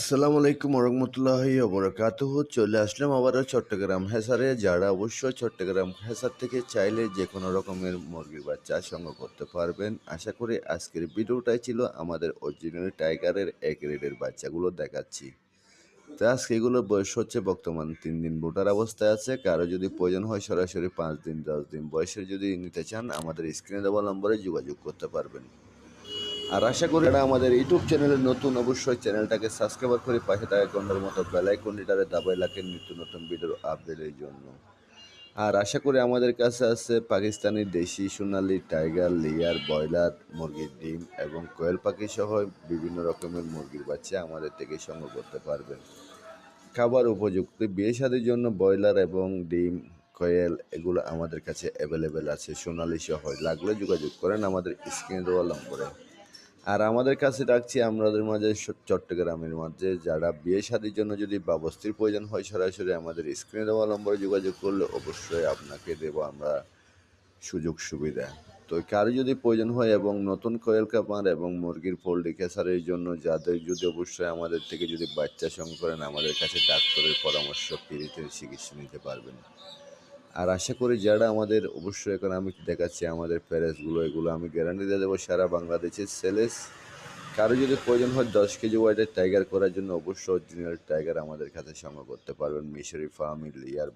আসসালামু আলাইকুম ওরহমতুল্লাহি ওবরাকাতুহু। চলে আসলাম আবারও চট্টগ্রাম হেসারে। যারা অবশ্যই চট্টগ্রাম হেসার থেকে চাইলে যে কোনো রকমের মুরগির বাচ্চা সংগ্রহ করতে পারবেন। আশা করি আজকের ভিডিওটাই ছিল আমাদের অরিজিনাল টাইগারের এক রেডের বাচ্চাগুলো দেখাচ্ছি। তো আজকে এগুলোর বয়স হচ্ছে বর্তমান 3 দিন বোটার অবস্থায় আছে। কারো যদি প্রয়োজন হয় সরাসরি 5 দিন 10 দিন বয়সের যদি নিতে চান আমাদের স্ক্রিনে দেওয়া নম্বরে যোগাযোগ করতে পারবেন। আর আশা করি যারা আমাদের ইউটিউব চ্যানেলে নতুন অবশ্যই চ্যানেলটাকে সাবস্ক্রাইব করে পাশে থাকা ঘন্টার মতো বেল আইকনটারে দাবায় রাখেন নিত্য নতুন ভিডিওর আপডেটের জন্য। আর আশা করি আমাদের কাছে আছে পাকিস্তানি দেশি সোনালী টাইগার লেয়ার ব্রয়লার মুরগির ডিম এবং কোয়েল পাখি সহ বিভিন্ন রকমের মুরগির বাচ্চা আমাদের থেকে সংগ্রহ করতে পারবেন। খাবার উপযুক্ত বিয়ে শাদির জন্য ব্রয়লার এবং ডিম কোয়েল এগুলো আমাদের কাছে অ্যাভেলেবেল আছে সোনালী সহ। লাগলে যোগাযোগ করেন আমাদের স্ক্রিনে দেওয়া নম্বরে। আর আমাদের কাছে রাখছি আমাদের মাঝে চট্টগ্রামের মাঝে যারা বিয়ে শাদির জন্য যদি ব্যবস্থার প্রয়োজন হয় সরাসরি আমাদের স্ক্রিনে দেওয়া নম্বরে যোগাযোগ করলে অবশ্যই আপনাকে দেবো আমরা সুযোগ সুবিধা। তো কারো যদি প্রয়োজন হয় এবং নতুন কোয়েল কাপার এবং মুরগির পোল্ট্রি কেসারের জন্য যাদের যদি অবশ্যই আমাদের থেকে যদি বাচ্চা সংগ্রহ করেন আমাদের কাছে ডাক্তারের পরামর্শ ফ্রিতে চিকিৎসা নিতে পারবেন। আর আশা করি যারা আমাদের অবশ্যই এখন আমি দেখাচ্ছি আমাদের প্যারেসগুলো এগুলো আমি গ্যারান্টি দিয়ে দেবো সারা বাংলাদেশের সেলেস। কারো যদি প্রয়োজন হয় 10 কেজি ওয়েটের টাইগার করার জন্য অবশ্যই অরিজিনাল টাইগার আমাদের কাছে সংগ্রহ করতে পারবেন মিশরি ফার্মি লেয়ার